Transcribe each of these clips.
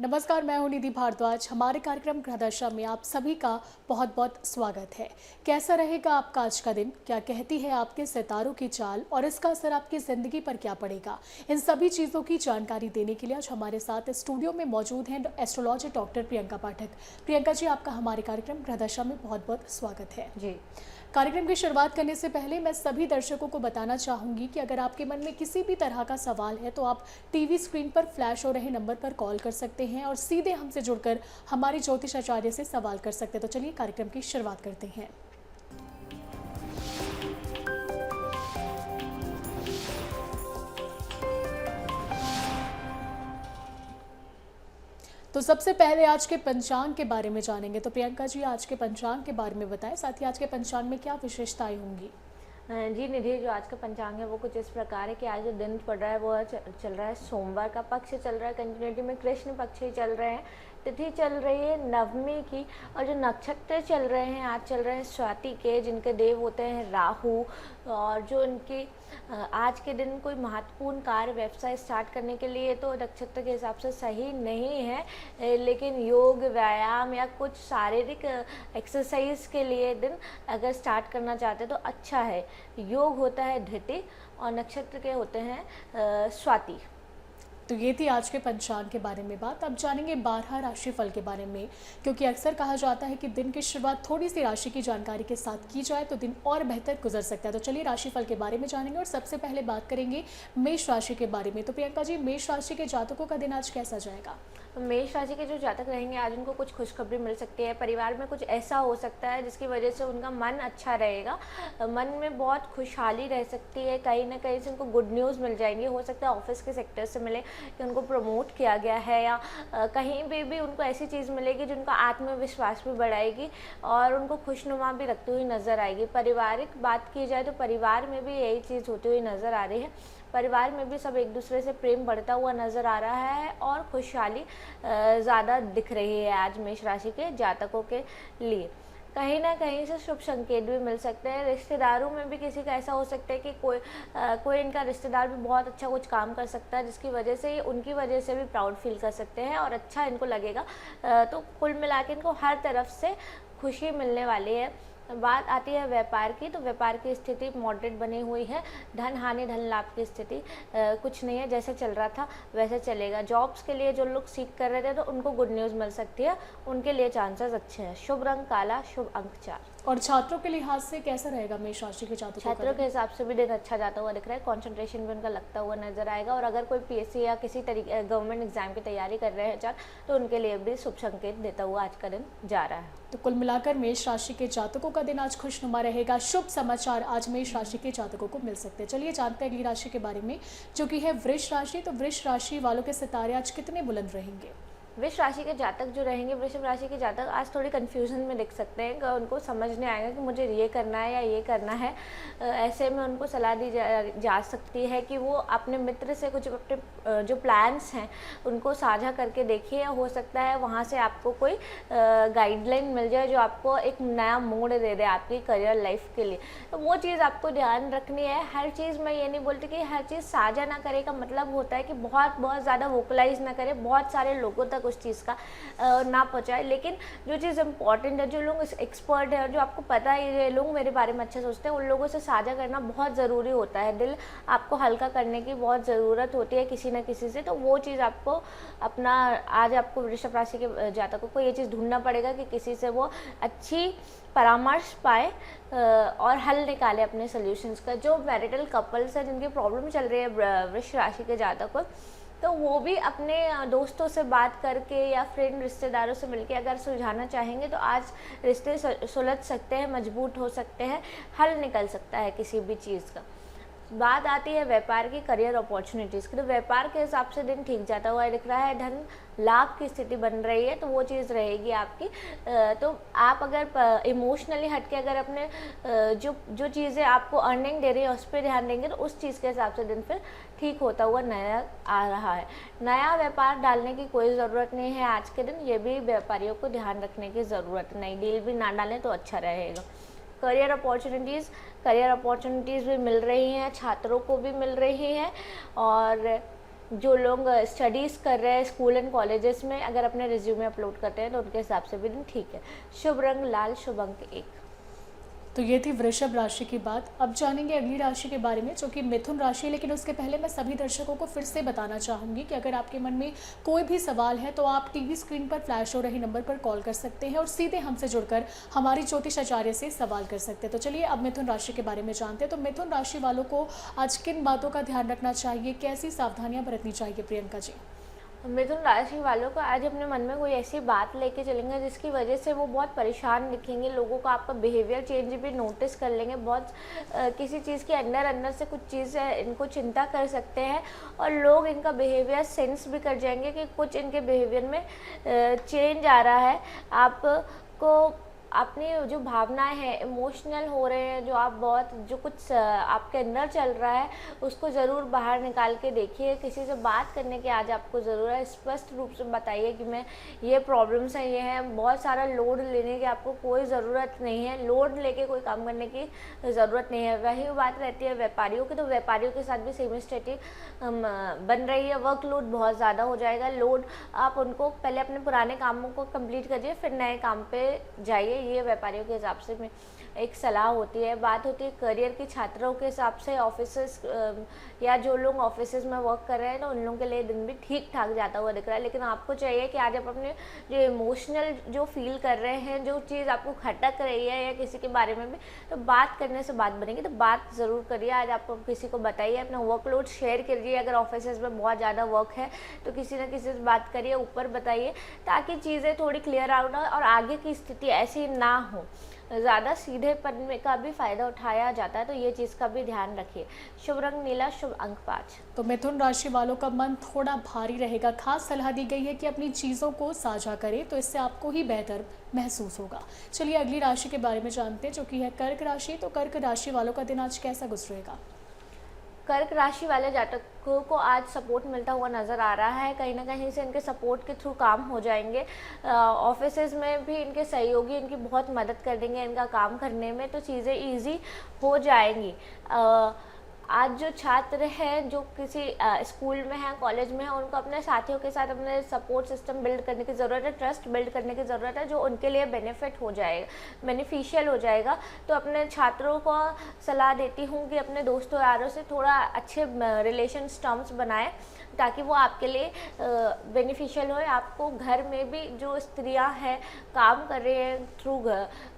नमस्कार, मैं हूं निधि भारद्वाज। हमारे कार्यक्रम ग्रहदशा में आप सभी का बहुत बहुत स्वागत है। कैसा रहेगा आपका आज का दिन, क्या कहती है आपके सितारों की चाल और इसका असर आपकी ज़िंदगी पर क्या पड़ेगा, इन सभी चीज़ों की जानकारी देने के लिए आज हमारे साथ स्टूडियो में मौजूद हैं एस्ट्रोलॉजर डॉक्टर प्रियंका पाठक। प्रियंका जी, आपका हमारे कार्यक्रम ग्रहदशा में बहुत बहुत स्वागत है। जी। कार्यक्रम की शुरुआत करने से पहले मैं सभी दर्शकों को बताना चाहूँगी कि अगर आपके मन में किसी भी तरह का सवाल है तो आप टीवी स्क्रीन पर फ्लैश हो रहे नंबर पर कॉल कर सकते हैं और सीधे हमसे जुड़कर हमारे ज्योतिष आचार्य से सवाल कर सकते हैं। तो चलिए कार्यक्रम की शुरुआत करते हैं। तो सबसे पहले आज के पंचांग के बारे में जानेंगे। तो प्रियंका जी, आज के पंचांग के बारे में बताएं, साथ ही आज के पंचांग में क्या विशेषताएं होंगी। जी निधि, जो आज का पंचांग है वो कुछ इस प्रकार है कि आज जो दिन पड़ रहा है वो चल रहा है सोमवार का पक्ष चल रहा है, कंटिन्यूटी में कृष्ण पक्ष ही चल रहे हैं, तिथि चल रही है नवमी की, और जो नक्षत्र चल रहे हैं आज चल रहे हैं स्वाति के, जिनके देव होते हैं राहु। और जो इनकी आज के दिन कोई महत्वपूर्ण कार्य व्यवसाय स्टार्ट करने के लिए तो नक्षत्र के हिसाब से सही नहीं है, लेकिन योग व्यायाम या कुछ शारीरिक एक्सरसाइज के लिए दिन अगर स्टार्ट करना चाहते हैं तो अच्छा है। योग होता है धृति और नक्षत्र के होते हैं स्वाति। तो ये थी आज के पंचांग के बारे में बात। अब जानेंगे 12 राशिफल के बारे में, क्योंकि अक्सर कहा जाता है कि दिन की शुरुआत थोड़ी सी राशि की जानकारी के साथ की जाए तो दिन और बेहतर गुजर सकता है। तो चलिए राशिफल के बारे में जानेंगे और सबसे पहले बात करेंगे मेष राशि के बारे में। तो प्रियंका जी, मेष राशि के जातकों का दिन आज कैसा जाएगा। मेष राशि के जो जातक रहेंगे आज उनको कुछ खुशखबरी मिल सकती है। परिवार में कुछ ऐसा हो सकता है जिसकी वजह से उनका मन अच्छा रहेगा, मन में बहुत खुशहाली रह सकती है। कहीं ना कहीं से उनको गुड न्यूज़ मिल जाएंगी। हो सकता है ऑफिस के सेक्टर से मिले कि उनको प्रमोट किया गया है, या कहीं भी उनको ऐसी चीज़ मिलेगी जो उनका आत्मविश्वास भी बढ़ाएगी और उनको खुशनुमा भी रखती हुई नज़र आएगी। पारिवारिक बात की जाए तो परिवार में भी यही चीज़ होती हुई नज़र आ रही है। परिवार में भी सब एक दूसरे से प्रेम बढ़ता हुआ नज़र आ रहा है और खुशहाली ज़्यादा दिख रही है आज मेष राशि के जातकों के लिए। कहीं ना कहीं से शुभ संकेत भी मिल सकते हैं। रिश्तेदारों में भी किसी का ऐसा हो सकता है कि कोई इनका रिश्तेदार भी बहुत अच्छा कुछ काम कर सकता है, जिसकी वजह से उनकी वजह से भी प्राउड फील कर सकते हैं और अच्छा इनको लगेगा। तो कुल मिला के इनको हर तरफ से खुशी मिलने वाली है। बात आती है व्यापार की, तो व्यापार की स्थिति मॉडरेट बनी हुई है। धन हानि धन लाभ की स्थिति कुछ नहीं है, जैसे चल रहा था वैसे चलेगा। जॉब्स के लिए जो लोग सीख कर रहे थे तो उनको गुड न्यूज़ मिल सकती है, उनके लिए चांसेस अच्छे हैं। शुभ रंग काला, शुभ अंक 4। और छात्रों के लिहाज से कैसा रहेगा मेष राशि के जातकों का? छात्रों के हिसाब से भी दिन अच्छा जाता हुआ दिख रहा है। कंसंट्रेशन भी उनका लगता हुआ नजर आएगा। और अगर कोई पीएससी या किसी तरीके गवर्नमेंट एग्जाम की तैयारी कर रहे हैं तो उनके लिए भी शुभ संकेत देता हुआ आज का दिन जा रहा है। तो कुल मिलाकर मेष राशि के जातकों का दिन आज खुशनुमा रहेगा। शुभ समाचार आज मेष राशि के जातकों को मिल सकते हैं। चलिए जानते हैं अगली राशि के बारे में, जो कि है वृष राशि। तो वृष राशि वालों के सितारे आज कितने बुलंद रहेंगे। वृष राशि के जातक जो रहेंगे, वृषभ राशि के जातक आज थोड़ी कन्फ्यूजन में दिख सकते हैं। उनको समझ नहीं आएगा कि मुझे ये करना है या ये करना है। ऐसे में उनको सलाह दी जा सकती है कि वो अपने मित्र से कुछ अपने जो प्लान्स हैं उनको साझा करके देखिए। हो सकता है वहाँ से आपको कोई गाइडलाइन मिल जाए जो आपको एक नया मोड़ दे दे आपकी करियर लाइफ के लिए। तो वो चीज़ आपको ध्यान रखनी है। हर चीज़ मैं ये नहीं बोलती कि हर चीज़ साझा ना करे का मतलब होता है कि बहुत ज़्यादा वोकलाइज ना करे, बहुत सारे लोगों तक उस चीज़ का ना पहुंचाए। लेकिन जो चीज़ इंपॉर्टेंट है, जो लोग एक्सपर्ट है और जो आपको पता है ये लोग मेरे बारे में अच्छे सोचते हैं, उन लोगों से साझा करना बहुत ज़रूरी होता है। दिल आपको हल्का करने की बहुत ज़रूरत होती है किसी न किसी से। तो वो चीज़ आपको अपना आज आपको वृषभ राशि के जातकों को ये चीज़ ढूंढना पड़ेगा कि किसी से वो अच्छी परामर्श पाए और हल निकाले अपने सॉल्यूशंस का। जो मैरिटल कपल्स है जिनकी प्रॉब्लम चल रही है वृष राशि के जातकों, तो वो भी अपने दोस्तों से बात करके या फ्रेंड रिश्तेदारों से मिलके अगर सुलझाना चाहेंगे तो आज रिश्ते सुलझ सकते हैं, मजबूत हो सकते हैं, हल निकल सकता है किसी भी चीज़ का। बात आती है व्यापार की, करियर अपॉर्चुनिटीज़ की, तो व्यापार के हिसाब से दिन ठीक जाता हुआ दिख रहा है। धन लाभ की स्थिति बन रही है, तो वो चीज़ रहेगी आपकी। तो आप अगर इमोशनली हट के अगर अपने जो चीज़ें आपको अर्निंग दे रही है उस पर ध्यान देंगे तो उस चीज़ के हिसाब से दिन फिर ठीक होता हुआ नया आ रहा है। नया व्यापार डालने की कोई ज़रूरत नहीं है आज के दिन, ये भी व्यापारियों को ध्यान रखने की ज़रूरत। नई डील भी ना डालें तो अच्छा रहेगा। करियर अपॉर्चुनिटीज़ भी मिल रही हैं, छात्रों को भी मिल रही हैं। और जो लोग स्टडीज़ कर रहे हैं स्कूल एंड कॉलेजेस में, अगर अपने रिज्यूमे अपलोड करते हैं तो उनके हिसाब से भी दिन ठीक है। शुभ रंग लाल, शुभ अंक 1। तो ये थी वृषभ राशि की बात। अब जानेंगे अगली राशि के बारे में जो कि मिथुन राशि है। लेकिन उसके पहले मैं सभी दर्शकों को फिर से बताना चाहूँगी कि अगर आपके मन में कोई भी सवाल है तो आप टीवी स्क्रीन पर फ्लैश हो रही नंबर पर कॉल कर सकते हैं और सीधे हमसे जुड़कर हमारी ज्योतिष आचार्य से सवाल कर सकते हैं। तो चलिए अब मिथुन राशि के बारे में जानते हैं। तो मिथुन राशि वालों को आज किन बातों का ध्यान रखना चाहिए, कैसी सावधानियाँ बरतनी चाहिए प्रियंका जी? मिथुन राशि वालों को आज अपने मन में कोई ऐसी बात लेके चलेंगे जिसकी वजह से वो बहुत परेशान दिखेंगे। लोगों का आपका बिहेवियर चेंज भी नोटिस कर लेंगे। बहुत किसी चीज़ के अंदर से कुछ चीज़ इनको चिंता कर सकते हैं और लोग इनका बिहेवियर सेंस भी कर जाएंगे कि कुछ इनके बिहेवियर में चेंज आ रहा है। आपको अपनी जो भावनाएं हैं, इमोशनल हो रहे हैं, जो आप बहुत जो कुछ आपके अंदर चल रहा है उसको ज़रूर बाहर निकाल के देखिए। किसी से बात करने की आज आपको ज़रूरत है। स्पष्ट रूप से बताइए कि मैं ये प्रॉब्लम्स हैं, ये हैं। बहुत सारा लोड लेने की आपको कोई ज़रूरत नहीं है। लोड लेके कोई काम करने की ज़रूरत नहीं है। वही बात रहती है व्यापारियों की, तो व्यापारियों के साथ भी सेम स्थिति बन रही है। वर्कलोड बहुत ज़्यादा हो जाएगा। लोड आप उनको पहले अपने पुराने कामों को कंप्लीट करिए, फिर नए काम पे जाइए। ये व्यापारियों के हिसाब से में एक सलाह होती है। बात होती है करियर की, छात्रों के हिसाब से ऑफिसेस या जो लोग ऑफिसेस में वर्क कर रहे हैं तो उन लोगों के लिए दिन भी ठीक ठाक जाता हुआ दिख रहा है। लेकिन आपको चाहिए कि आज आप अपने जो इमोशनल जो फील कर रहे हैं, जो चीज़ आपको खटक रही है या किसी के बारे में भी, तो बात करने से बात बनेगी। तो बात ज़रूर करिए। आज आप किसी को बताइए, अपना वर्कलोड शेयर करिए। अगर ऑफिसेस में बहुत ज़्यादा वर्क है तो किसी न किसी से बात करिए, ऊपर बताइए, ताकि चीज़ें थोड़ी क्लियर आउट हो और आगे की स्थिति ऐसी ना हो। ज़्यादा सीधेपन का भी फ़ायदा उठाया जाता है, तो ये चीज़ का भी ध्यान रखिए। शुभ रंग नीला, शुभ अंक 5। तो मिथुन राशि वालों का मन थोड़ा भारी रहेगा। खास सलाह दी गई है कि अपनी चीज़ों को साझा करें, तो इससे आपको ही बेहतर महसूस होगा। चलिए अगली राशि के बारे में जानते हैं जो कि है कर्क राशि। तो कर्क राशि वालों का दिन आज कैसा गुजरेगा? कर्क राशि वाले जातकों को आज सपोर्ट मिलता हुआ नज़र आ रहा है। कहीं ना कहीं से इनके सपोर्ट के थ्रू काम हो जाएंगे। ऑफिसेज में भी इनके सहयोगी इनकी बहुत मदद कर देंगे इनका काम करने में, तो चीज़ें इजी हो जाएंगी। आज जो छात्र हैं जो किसी स्कूल में हैं, कॉलेज में हैं, उनको अपने साथियों के साथ अपने सपोर्ट सिस्टम बिल्ड करने की ज़रूरत है, ट्रस्ट बिल्ड करने की ज़रूरत है, जो उनके लिए बेनिफिट हो जाएगा, बेनिफिशियल हो जाएगा। तो अपने छात्रों को सलाह देती हूँ कि अपने दोस्तों यारों से थोड़ा अच्छे रिलेशन टर्म्स बनाएं, ताकि वो आपके लिए बेनिफिशियल हो। आपको घर में भी जो स्त्रियां हैं काम कर रही हैं थ्रू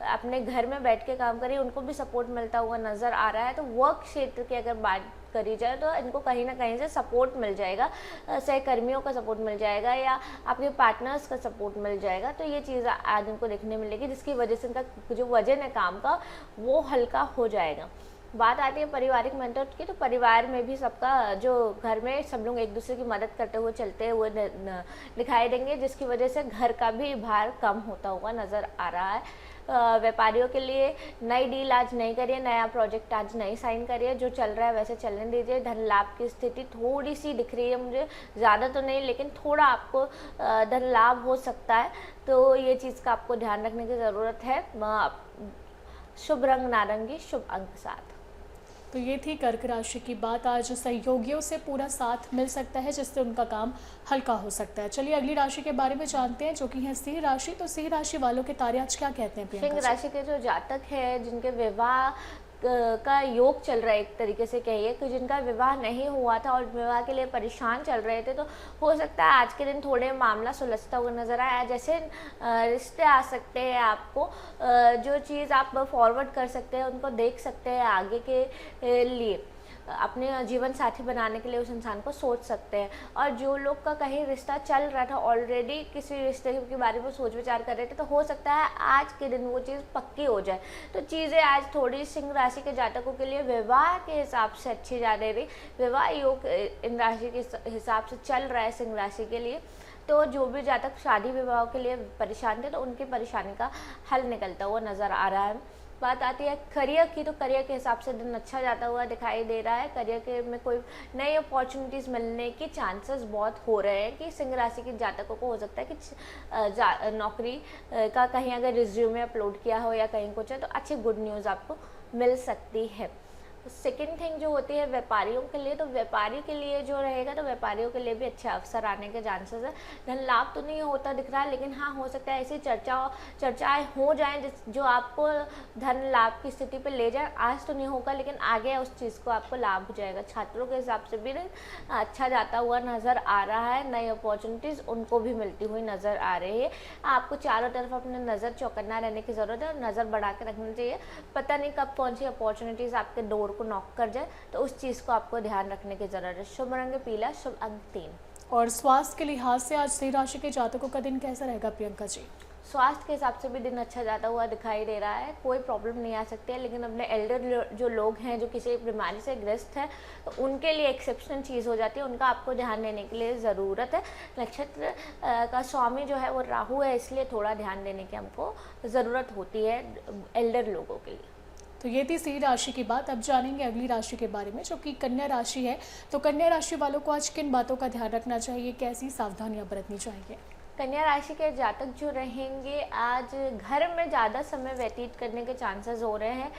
अपने घर में बैठ के काम कर रही हैं, उनको भी सपोर्ट मिलता हुआ नज़र आ रहा है। तो वर्क क्षेत्र की अगर बात करी जाए तो इनको कहीं ना कहीं से सपोर्ट मिल जाएगा। सहकर्मियों का सपोर्ट मिल जाएगा या आपके पार्टनर्स का सपोर्ट मिल जाएगा। तो ये चीज़ आज इनको देखने मिलेगी, जिसकी वजह से इनका जो वजन है काम का वो हल्का हो जाएगा। बात आती है पारिवारिक मेंटर की, तो परिवार में भी सबका जो घर में सब लोग एक दूसरे की मदद करते हुए चलते हुए दिखाई देंगे, जिसकी वजह से घर का भी भार कम होता हुआ नज़र आ रहा है। व्यापारियों के लिए नई डील आज नहीं करिए, नया प्रोजेक्ट आज नहीं साइन करिए, जो चल रहा है वैसे चलने दीजिए। धन लाभ की स्थिति थोड़ी सी दिख रही है मुझे, ज़्यादा तो नहीं लेकिन थोड़ा आपको धन लाभ हो सकता है, तो ये चीज़ का आपको ध्यान रखने की ज़रूरत है। शुभ रंग नारंगी, शुभ अंक 7। तो ये थी कर्क राशि की बात। आज सहयोगियों से पूरा साथ मिल सकता है, जिससे उनका काम हल्का हो सकता है। चलिए अगली राशि के बारे में जानते हैं जो कि है सिंह राशि। तो सिंह राशि वालों के तारे आज क्या कहते हैं प्रियंका सिंह जी? राशि के जो जातक है जिनके विवाह का योग चल रहा है, एक तरीके से कहिए कि जिनका विवाह नहीं हुआ था और विवाह के लिए परेशान चल रहे थे, तो हो सकता है आज के दिन थोड़े मामला सुलझता हुआ नजर आया। जैसे रिश्ते आ सकते हैं आपको, जो चीज़ आप फॉरवर्ड कर सकते हैं उनको देख सकते हैं आगे के लिए, अपने जीवन साथी बनाने के लिए उस इंसान को सोच सकते हैं। और जो लोग का कहीं रिश्ता चल रहा था, ऑलरेडी किसी रिश्ते के बारे में सोच विचार कर रहे थे, तो हो सकता है आज के दिन वो चीज़ पक्की हो जाए। तो चीज़ें आज थोड़ी सिंह राशि के जातकों के लिए विवाह के हिसाब से अच्छी जा रही। विवाह योग इन राशि के हिसाब से चल रहा है सिंह राशि के लिए। तो जो भी जातक शादी विवाह के लिए परेशान थे, तो उनकी परेशानी का हल निकलता हुआ नज़र आ रहा है। बात आती है करियर की, तो करियर के हिसाब से दिन अच्छा जाता हुआ दिखाई दे रहा है। करियर के में कोई नई अपॉर्चुनिटीज़ मिलने के चांसेस बहुत हो रहे हैं कि सिंह राशि के जातकों को हो सकता है कि नौकरी का कहीं अगर रिज्यूमे अपलोड किया हो या कहीं कुछ है, तो अच्छी गुड न्यूज़ आपको मिल सकती है। सेकंड थिंग जो होती है व्यापारियों के लिए, तो व्यापारी के लिए जो रहेगा तो व्यापारियों के लिए भी अच्छे अवसर आने के चांसेस है। धन लाभ तो नहीं होता दिख रहा है, लेकिन हाँ हो सकता है ऐसी चर्चाएं हो जाएं जो आपको धन लाभ की स्थिति पे ले जाए। आज तो नहीं होगा, लेकिन आगे उस चीज़ को आपको लाभ हो जाएगा। छात्रों के हिसाब से भी दिन अच्छा जाता हुआ नज़र आ रहा है। नई अपॉर्चुनिटीज़ उनको भी मिलती हुई नज़र आ रही है। आपको चारों तरफ अपने नज़र चौकन्ना रहने की ज़रूरत है और नज़र बढ़ा के रखना चाहिए। पता नहीं कब कौन सी अपॉर्चुनिटीज़ आपके डोर को नॉक कर जाए, तो उस चीज़ को आपको ध्यान रखने की ज़रूरत है। शुभ रंग पीला, शुभ अंक 3। और स्वास्थ्य के लिहाज से आज सिंह राशि के जातकों का दिन कैसा रहेगा प्रियंका जी? स्वास्थ्य के हिसाब से भी दिन अच्छा जाता हुआ दिखाई दे रहा है। कोई प्रॉब्लम नहीं आ सकती है, लेकिन अपने एल्डर जो लोग हैं जो किसी बीमारी से ग्रस्त हैं, तो उनके लिए एक्सेप्शनल चीज़ हो जाती है। उनका आपको ध्यान देने के लिए ज़रूरत है। नक्षत्र का स्वामी जो है वो राहु है, इसलिए थोड़ा ध्यान देने की हमको ज़रूरत होती है एल्डर लोगों के लिए। तो ये थी सिंह राशि की बात। अब जानेंगे अगली राशि के बारे में जो कि कन्या राशि है। तो कन्या राशि वालों को आज किन बातों का ध्यान रखना चाहिए, कैसी सावधानियां बरतनी चाहिए? कन्या राशि के जातक जो रहेंगे आज घर में ज़्यादा समय व्यतीत करने के चांसेस हो रहे हैं।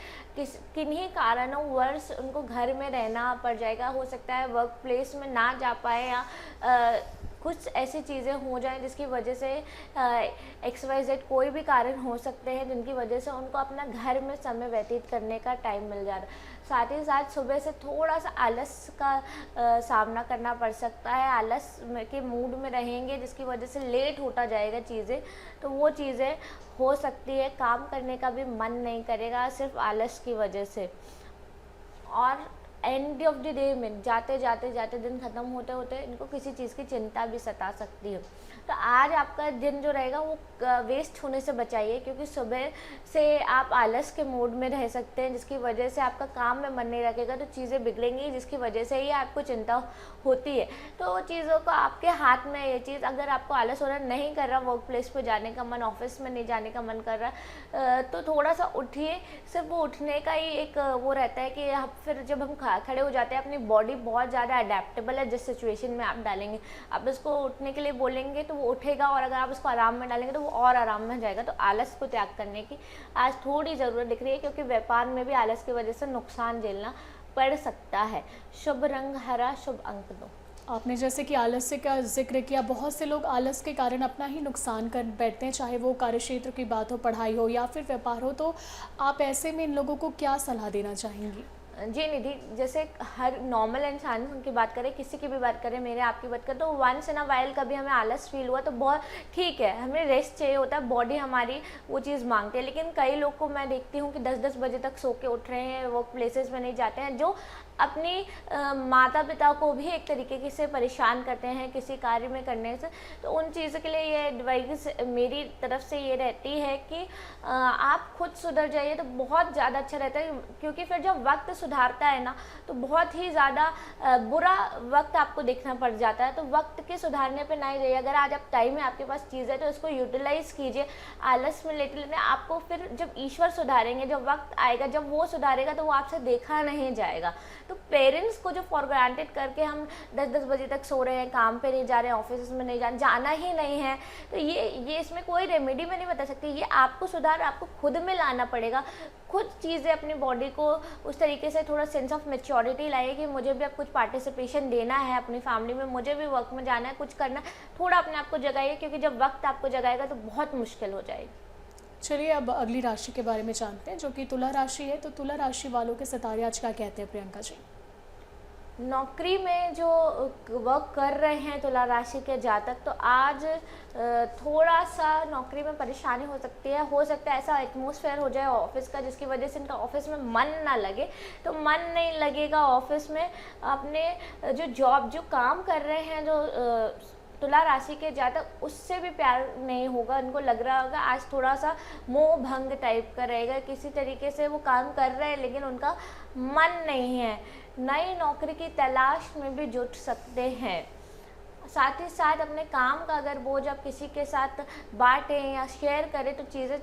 किन्हीं कारणों वर्ष उनको घर में रहना पड़ जाएगा। हो सकता है वर्क प्लेस में ना जा पाए या कुछ ऐसी चीज़ें हो जाएं जिसकी वजह से XYZ कोई भी कारण हो सकते हैं जिनकी वजह से उनको अपना घर में समय व्यतीत करने का टाइम मिल जा रहा है। साथ ही साथ सुबह से थोड़ा सा आलस का सामना करना पड़ सकता है। आलस के मूड में रहेंगे जिसकी वजह से लेट होता जाएगा चीज़ें, तो वो चीज़ें हो सकती है। काम करने का भी मन नहीं करेगा सिर्फ आलस की वजह से। और एंड ऑफ द डे में जाते जाते दिन ख़त्म होते होते इनको किसी चीज़ की चिंता भी सता सकती है। तो आज आपका दिन जो रहेगा वो वेस्ट होने से बचाइए, क्योंकि सुबह से आप आलस के मूड में रह सकते हैं जिसकी वजह से आपका काम में मन नहीं लगेगा, तो चीज़ें बिगड़ेंगी जिसकी वजह से ही आपको चिंता होती है। तो चीज़ों को आपके हाथ में ये चीज़, अगर आपको आलस हो रहा नहीं कर रहा, वर्क प्लेस पर जाने का मन, ऑफिस में नहीं जाने का मन कर रहा, तो थोड़ा सा उठिए। सिर्फ वो उठने का ही एक वो रहता है कि फिर जब हम खड़े हो जाते हैं, अपनी बॉडी बहुत ज़्यादा अडेप्टेबल है जिस सिचुएशन में आप डालेंगे। आप इसको उठने के लिए बोलेंगे तो वो उठेगा, और अगर आप उसको आराम में डालेंगे तो वो और आराम में जाएगा। तो आलस को त्याग करने की आज थोड़ी ज़रूरत दिख रही है, क्योंकि व्यापार में भी आलस की वजह से नुकसान झेलना पड़ सकता है। शुभ रंग हरा, शुभ अंक 2। आपने जैसे कि आलस्य का जिक्र किया, बहुत से लोग आलस के कारण अपना ही नुकसान कर बैठते हैं, चाहे वो कार्यक्षेत्र की बात हो, पढ़ाई हो या फिर व्यापार हो। तो आप ऐसे में इन लोगों को क्या सलाह देना चाहेंगी? जी निधि, जैसे हर नॉर्मल इंसान की बात करें, किसी की भी बात करें, मेरे आपकी बात करें, तो वंस इन अ वाइल कभी हमें आलस फील हुआ तो बहुत ठीक है, हमें रेस्ट चाहिए होता है, बॉडी हमारी वो चीज़ मांगती है। लेकिन कई लोग को मैं देखती हूँ कि 10-10 बजे तक सो के उठ रहे हैं, वर्क प्लेसेस में नहीं जाते हैं, जो अपनी माता पिता को भी एक तरीके से परेशान करते हैं किसी कार्य में करने से। तो उन चीज़ों के लिए ये एडवाइस मेरी तरफ से ये रहती है कि आप खुद सुधर जाइए तो बहुत ज़्यादा अच्छा रहता है, क्योंकि फिर जब वक्त सुधारता है ना तो बहुत ही ज़्यादा बुरा वक्त आपको देखना पड़ जाता है। तो वक्त के सुधारने पे ना ही जाइए। अगर आज आप टाइम है, आपके पास चीज़ है, तो इसको यूटिलाइज़ कीजिए। आलस में लेटे लेते आपको फिर जब ईश्वर सुधारेंगे, जब वक्त आएगा, जब वो सुधारेगा तो वो आपसे देखा नहीं जाएगा। तो पेरेंट्स को जो फॉर ग्रांटेड करके हम 10-10 बजे तक सो रहे हैं, काम पे नहीं जा रहे हैं, ऑफिस में नहीं जाना ही नहीं है, तो ये इसमें कोई रेमेडी मैं नहीं बता सकती। ये आपको सुधार आपको खुद में लाना पड़ेगा। खुद चीज़ें अपनी बॉडी को उस तरीके से थोड़ा सेंस ऑफ मैच्योरिटी लाइए कि मुझे भी अब कुछ पार्टिसिपेशन देना है अपनी फैमिली में, मुझे भी वर्क में जाना है, कुछ करना है। थोड़ा अपने आप को जगाइए, क्योंकि जब वक्त आपको जगाएगा तो बहुत मुश्किल हो जाएगी। चलिए अब अगली राशि के बारे में जानते हैं जो कि तुला राशि है। तो तुला राशि वालों के सितारे आज क्या कहते हैं प्रियंका जी? नौकरी में जो वर्क कर रहे हैं तुला राशि के जातक, तो आज थोड़ा सा नौकरी में परेशानी हो सकती है। हो सकता है ऐसा एटमॉस्फेयर हो जाए ऑफिस का जिसकी वजह से इनका ऑफिस में मन ना लगे। तो मन नहीं लगेगा ऑफिस में, अपने जो काम कर रहे हैं, जो तुला राशि के जातक, उससे भी प्यार नहीं होगा। उनको लग रहा होगा आज थोड़ा सा मोह भंग टाइप का रहेगा। किसी तरीके से वो काम कर रहे हैं लेकिन उनका मन नहीं है। नई नौकरी की तलाश में भी जुट सकते हैं। साथ ही साथ अपने काम का अगर बोझ आप किसी के साथ बांटें या शेयर करें तो चीज़ें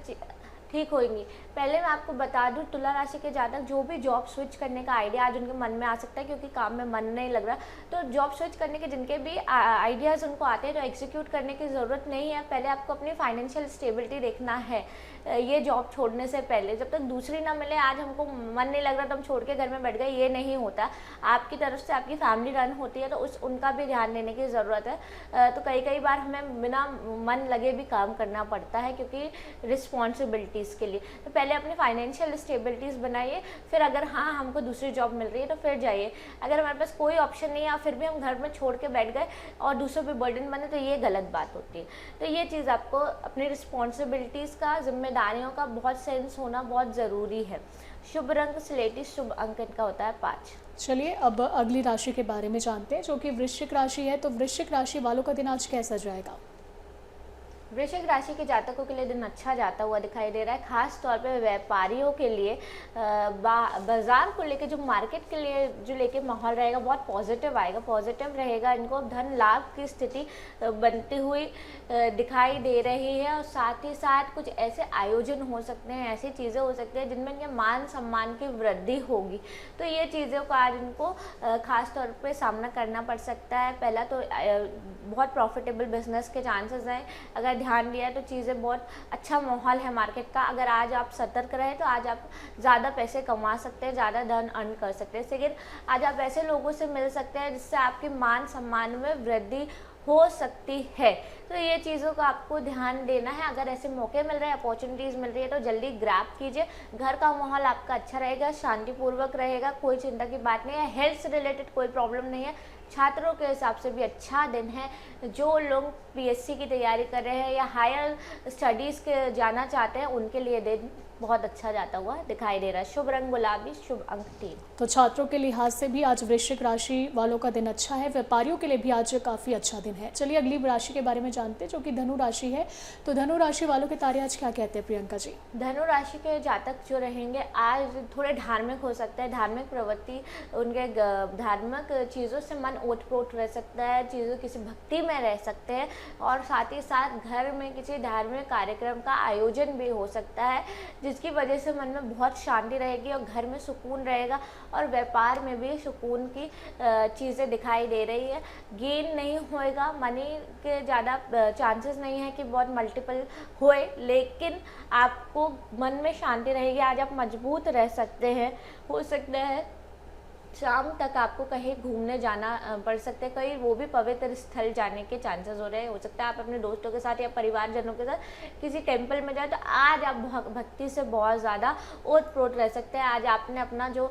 ठीक होंगी। पहले मैं आपको बता दूं, तुला राशि के जातक जो भी जॉब स्विच करने का आइडिया आज उनके मन में आ सकता है, क्योंकि काम में मन नहीं लग रहा, तो जॉब स्विच करने के जिनके भी आइडियाज़ उनको आते हैं तो एग्जीक्यूट करने की ज़रूरत नहीं है। पहले आपको अपनी फाइनेंशियल स्टेबिलिटी देखना है ये जॉब छोड़ने से पहले। जब तक दूसरी ना मिले, आज हमको मन नहीं लग रहा तो हम छोड़ के घर में बैठ गए, ये नहीं होता। आपकी तरफ से आपकी फैमिली रन होती है तो उनका भी ध्यान देने की ज़रूरत है। तो कई बार हमें बिना मन लगे भी काम करना पड़ता है, क्योंकि रिस्पॉन्सिबिलिटीज़ के लिए। तो पहले अपनी फाइनेंशियल स्टेबिलिटीज़ बनाइए, फिर अगर हाँ हमको दूसरी जॉब मिल रही है तो फिर जाइए। अगर हमारे पास कोई ऑप्शन नहीं है और फिर भी हम घर में छोड़ के बैठ गए और दूसरों पे बर्डन बने, तो ये गलत बात होती है। तो ये चीज़ आपको अपनी रिस्पॉन्सिबिलिटीज़ का, जिम्मेदारियों का बहुत सेंस होना बहुत ज़रूरी है। शुभ रंग स्लेटी, शुभ अंक इनका होता है 5। चलिए अब अगली राशि के बारे में जानते हैं, जो कि वृश्चिक राशि है। तो वृश्चिक राशि वालों का दिन आज कैसा जाएगा? वृश्चिक राशि के जातकों के लिए दिन अच्छा जाता हुआ दिखाई दे रहा है। खास तौर पे व्यापारियों के लिए बाजार को लेके, जो मार्केट के लिए जो लेके माहौल रहेगा बहुत पॉजिटिव आएगा, पॉजिटिव रहेगा। इनको धन लाभ की स्थिति बनती हुई दिखाई दे रही है। और साथ ही साथ कुछ ऐसे आयोजन हो सकते हैं, ऐसी चीज़ें हो सकती हैं जिनमें इनके मान सम्मान की वृद्धि होगी। तो ये चीज़ों का आज इनको खास तौर पे सामना करना पड़ सकता है। पहला तो बहुत प्रॉफिटेबल बिजनेस के चांसेस हैं। अगर ध्यान दिया तो चीज़ें बहुत अच्छा माहौल है मार्केट का। अगर आज आप सतर्क रहे तो आज आप ज़्यादा पैसे कमा सकते हैं, ज़्यादा धन अर्न कर सकते हैं। सेकेंड, आज आप ऐसे लोगों से मिल सकते हैं जिससे आपके मान सम्मान में वृद्धि हो सकती है। तो ये चीज़ों का आपको ध्यान देना है। अगर ऐसे मौके मिल रहे हैं, अपॉर्चुनिटीज़ मिल रही है तो जल्दी ग्रैब कीजिए। घर का माहौल आपका अच्छा रहेगा, शांतिपूर्वक रहेगा, कोई चिंता की बात नहीं है। हेल्थ से रिलेटेड कोई प्रॉब्लम नहीं है। छात्रों के हिसाब से भी अच्छा दिन है। जो लोग पीएससी की तैयारी कर रहे हैं या हायर स्टडीज़ के जाना चाहते हैं, उनके लिए दिन बहुत अच्छा जाता हुआ दिखाई दे रहा है। शुभ रंग गुलाबी, शुभ अंक 3। तो छात्रों के लिहाज से भी आज वृश्चिक राशि वालों का दिन अच्छा है। व्यापारियों के लिए भी आज काफ़ी अच्छा दिन है। चलिए अगली राशि के बारे में जानते हैं, जो कि धनु राशि है। तो धनु राशि वालों के तारे आज क्या कहते हैं प्रियंका जी? धनु राशि के जातक जो रहेंगे आज थोड़े धार्मिक हो सकते हैं। धार्मिक प्रवृत्ति, उनके धार्मिक चीज़ों से मन ओत-प्रोत रह सकता है, चीज़ों किसी भक्ति में रह सकते हैं। और साथ ही साथ घर में किसी धार्मिक कार्यक्रम का आयोजन भी हो सकता है, जिसकी वजह से मन में बहुत शांति रहेगी और घर में सुकून रहेगा। और व्यापार में भी सुकून की चीज़ें दिखाई दे रही है। गेन नहीं होएगा, मनी के ज़्यादा चांसेस नहीं है कि बहुत मल्टीपल होए, लेकिन आपको मन में शांति रहेगी। आज आप मजबूत रह सकते हैं। हो सकता है शाम तक आपको कहीं घूमने जाना पड़ सकता है, कहीं वो भी पवित्र स्थल जाने के चांसेस हो रहे हैं। हो सकता है आप अपने दोस्तों के साथ या परिवारजनों के साथ किसी टेंपल में जाए, तो आज आप भक्ति से बहुत ज़्यादा ओत-प्रोत रह सकते हैं। आज आपने अपना जो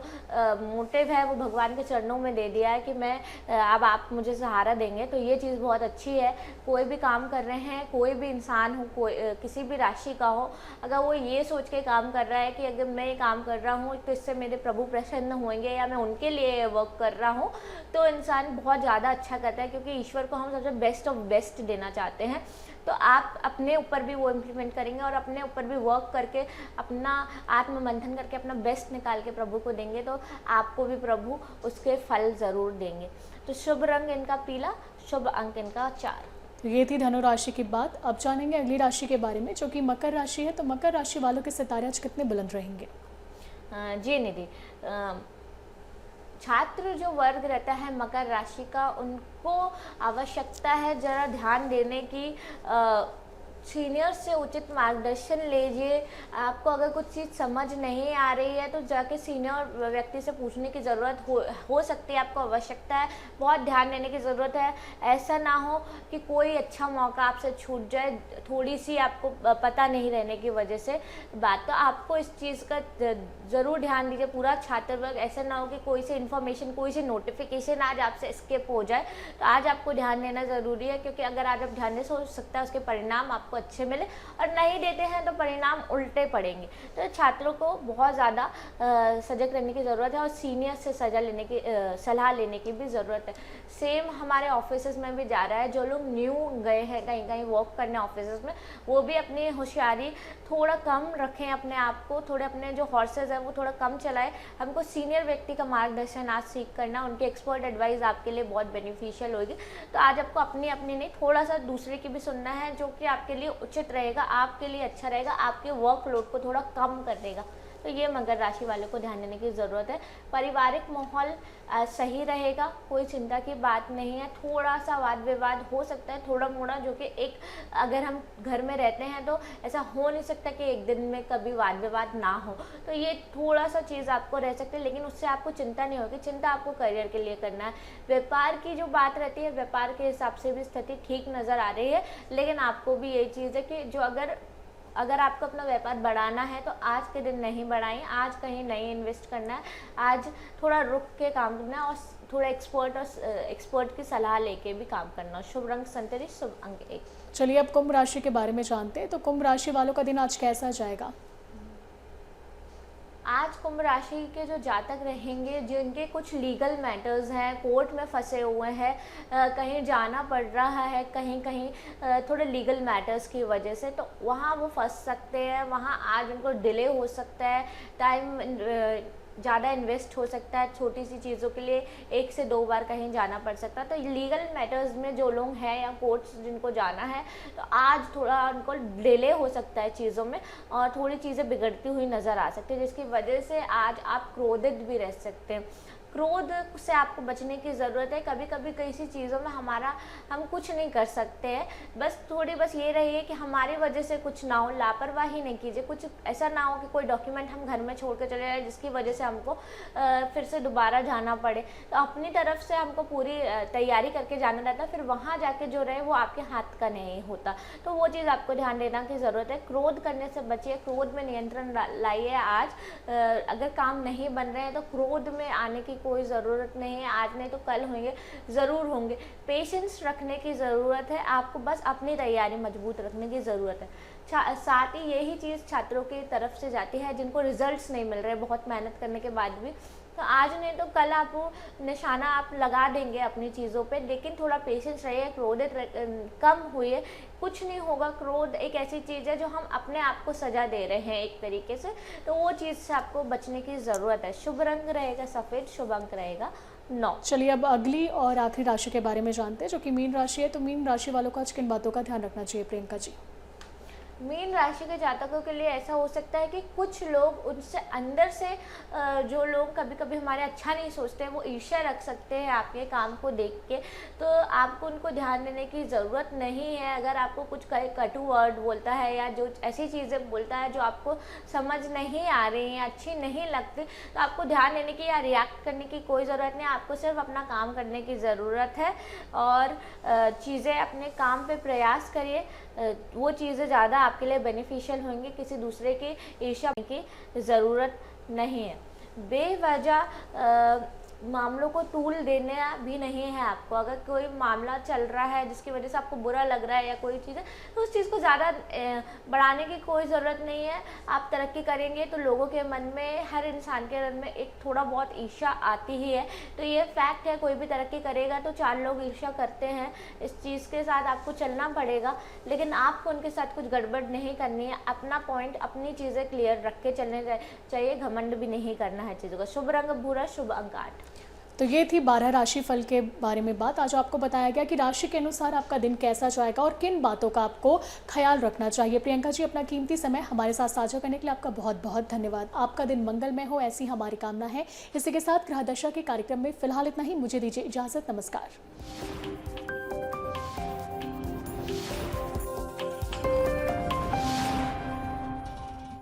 मोटिव है वो भगवान के चरणों में दे दिया है कि मैं अब आप मुझे सहारा देंगे। तो ये चीज़ बहुत अच्छी है। कोई भी काम कर रहे हैं, कोई भी इंसान हो, कोई किसी भी राशि का हो, अगर वो ये सोच के काम कर रहा है कि अगर मैं ये काम कर रहा हूँ तो इससे मेरे प्रभु प्रसन्न होंगे या मैं उनके लिए वर्क कर रहा हूँ, तो इंसान बहुत ज़्यादा अच्छा करता है। क्योंकि ईश्वर को हम सबसे बेस्ट ऑफ बेस्ट देना चाहते हैं। तो आप अपने ऊपर भी वो इम्प्लीमेंट करेंगे और अपने ऊपर भी वर्क करके, अपना आत्ममंथन करके अपना बेस्ट निकाल के प्रभु को देंगे, तो आपको भी प्रभु उसके फल ज़रूर देंगे। तो शुभ रंग इनका पीला, शुभ अंक इनका 4। तो ये थी धनु राशि की बात। अब जानेंगे अगली राशि के बारे में, जो कि मकर राशि है। तो मकर राशि वालों के सितारे आज कितने बुलंद रहेंगे? जी निधि, छात्र जो वर्ग रहता है मकर राशि का, उनको आवश्यकता है जरा ध्यान देने की। सीनियर्स से उचित मार्गदर्शन लीजिए। आपको अगर कुछ चीज़ समझ नहीं आ रही है तो जाके सीनियर व्यक्ति से पूछने की ज़रूरत हो सकती है। आपको आवश्यकता है, बहुत ध्यान देने की ज़रूरत है। ऐसा ना हो कि कोई अच्छा मौका आपसे छूट जाए, थोड़ी सी आपको पता नहीं रहने की वजह से बात। तो आपको इस चीज़ का ज़रूर ध्यान दीजिए। पूरा छात्र वर्ग, ऐसा ना हो कि कोई सी इन्फॉर्मेशन, कोई सी नोटिफिकेशन आज आपसे स्किप हो जाए। तो आज आपको ध्यान देना ज़रूरी है, क्योंकि अगर आज आप ध्यान दें हो सकता है उसके परिणाम आपको अच्छे मिले, और नहीं देते हैं तो परिणाम उल्टे पड़ेंगे। तो छात्रों को बहुत ज़्यादा सजग रहने की ज़रूरत है और सीनियर से सलाह लेने की भी ज़रूरत है। सेम हमारे ऑफिस में भी जा रहा है। जो लोग न्यू गए हैं कहीं कहीं वर्क करने ऑफिस में, वो भी अपनी होशियारी थोड़ा कम रखें, अपने आप को थोड़े, अपने जो हॉर्सेज है वो थोड़ा कम चलाएं। हमको सीनियर व्यक्ति का मार्गदर्शन आज सीख करना, उनकी एक्सपर्ट एडवाइस आपके लिए बहुत बेनिफिशियल होगी। तो आज आपको अपनी नहीं, थोड़ा सा दूसरे की भी सुनना है, जो कि आपके लिए लिए उचित रहेगा, आपके लिए अच्छा रहेगा, आपके वर्कलोड को थोड़ा कम कर देगा। तो ये मकर राशि वालों को ध्यान देने की ज़रूरत है। पारिवारिक माहौल सही रहेगा, कोई चिंता की बात नहीं है। थोड़ा सा वाद विवाद हो सकता है थोड़ा मोड़ा, जो कि एक अगर हम घर में रहते हैं तो ऐसा हो नहीं सकता कि एक दिन में कभी वाद विवाद ना हो। तो ये थोड़ा सा चीज़ आपको रह सकती है, लेकिन उससे आपको चिंता नहीं होगी। चिंता आपको करियर के लिए करना है। व्यापार की जो बात रहती है, व्यापार के हिसाब से भी स्थिति ठीक नज़र आ रही है, लेकिन आपको भी यही चीज़ है कि जो अगर आपको अपना व्यापार बढ़ाना है तो आज के दिन नहीं बढ़ाएं, आज कहीं नहीं इन्वेस्ट करना है, आज थोड़ा रुक के काम करना है और थोड़ा एक्सपर्ट की सलाह लेके भी काम करना है। शुभ रंग संतरी, शुभ अंक 1। चलिए अब कुंभ राशि के बारे में जानते हैं। तो कुंभ राशि वालों का दिन आज कैसा जाएगा? आज कुंभ राशि के जो जातक रहेंगे, जिनके कुछ लीगल मैटर्स हैं, कोर्ट में फंसे हुए हैं, कहीं जाना पड़ रहा है, कहीं थोड़े लीगल मैटर्स की वजह से, तो वहाँ वो फंस सकते हैं। वहाँ आज उनको डिले हो सकता है, टाइम ज़्यादा इन्वेस्ट हो सकता है, छोटी सी चीज़ों के लिए 1 से 2 बार कहीं जाना पड़ सकता है। तो लीगल मैटर्स में जो लोग हैं या कोर्ट्स जिनको जाना है, तो आज थोड़ा उनको डिले हो सकता है चीज़ों में, और थोड़ी चीज़ें बिगड़ती हुई नज़र आ सकती है, जिसकी वजह से आज आप क्रोधित भी रह सकते हैं। क्रोध से आपको बचने की ज़रूरत है। कभी कभी किसी चीज़ों में हम कुछ नहीं कर सकते हैं, बस ये रही है कि हमारी वजह से कुछ ना हो, लापरवाही नहीं कीजिए। कुछ ऐसा ना हो कि कोई डॉक्यूमेंट हम घर में छोड़ कर चले जाए, जिसकी वजह से हमको फिर से दोबारा जाना पड़े। तो अपनी तरफ से हमको पूरी तैयारी करके जाना रहता है, फिर वहाँ जाके जो रहे वो आपके हाथ का नहीं होता। तो वो चीज़ आपको ध्यान देना की ज़रूरत है। क्रोध करने से बचिए, क्रोध में नियंत्रण लाइए। आज अगर काम नहीं बन रहे हैं तो क्रोध में आने की कोई ज़रूरत नहीं है। आज नहीं तो कल होंगे, ज़रूर होंगे। पेशेंस रखने की ज़रूरत है आपको, बस अपनी तैयारी मजबूत रखने की ज़रूरत है। साथ ही यही चीज़ छात्रों की तरफ से जाती है जिनको रिजल्ट्स नहीं मिल रहे बहुत मेहनत करने के बाद भी। तो आज नहीं तो कल आप निशाना आप लगा देंगे अपनी चीज़ों पे, लेकिन थोड़ा पेशेंस रहिए, क्रोधित कम हुई। कुछ नहीं होगा। क्रोध एक ऐसी चीज़ है जो हम अपने आप को सजा दे रहे हैं एक तरीके से, तो वो चीज़ से आपको बचने की ज़रूरत है। शुभ रंग रहेगा सफ़ेद, शुभ अंक रहेगा 9। चलिए अब अगली और आखिरी राशि के बारे में जानते हैं, जो कि मीन राशि है। तो मीन राशि वालों को आज किन बातों का ध्यान रखना चाहिए, प्रियंका जी? मीन राशि के जातकों के लिए ऐसा हो सकता है कि कुछ लोग उनसे अंदर से जो लोग कभी कभी हमारे अच्छा नहीं सोचते हैं, वो ईर्ष्या रख सकते हैं आपके काम को देख के। तो आपको उनको ध्यान देने की ज़रूरत नहीं है। अगर आपको कुछ कटु वर्ड बोलता है या जो ऐसी चीज़ें बोलता है जो आपको समझ नहीं आ रही हैं, अच्छी नहीं लगती, तो आपको ध्यान देने की या रिएक्ट करने की कोई ज़रूरत नहीं। आपको सिर्फ अपना काम करने की ज़रूरत है और चीज़ें अपने काम पे प्रयास करिए। वो चीज़ें ज़्यादा आपके लिए बेनिफिशियल होंगी। किसी दूसरे की ईर्ष्या की ज़रूरत नहीं है। बेवजह मामलों को तूल देना भी नहीं है आपको। अगर कोई मामला चल रहा है जिसकी वजह से आपको बुरा लग रहा है या कोई चीज़ है, तो उस चीज़ को ज़्यादा बढ़ाने की कोई ज़रूरत नहीं है। आप तरक्की करेंगे तो लोगों के मन में, हर इंसान के मन में एक थोड़ा बहुत ईर्ष्या आती ही है। तो ये फैक्ट है, कोई भी तरक्की करेगा तो 4 लोग ईर्ष्या करते हैं। इस चीज़ के साथ आपको चलना पड़ेगा, लेकिन आपको उनके साथ कुछ गड़बड़ नहीं करनी है। अपना पॉइंट, अपनी चीज़ें क्लियर रख के चलने चाहिए, घमंड भी नहीं करना है चीज़ों का। शुभ रंग भूरा, शुभ अंक 8। तो ये थी 12 राशि फल के बारे में बात। आज आपको बताया गया कि राशि के अनुसार आपका दिन कैसा जाएगा और किन बातों का आपको ख्याल रखना चाहिए। प्रियंका जी, अपना कीमती समय हमारे साथ साझा करने के लिए आपका बहुत बहुत धन्यवाद। आपका दिन मंगलमय हो, ऐसी हमारी कामना है। इसी के साथ ग्रह दशा के कार्यक्रम में फिलहाल इतना ही। मुझे दीजिए इजाज़त। नमस्कार।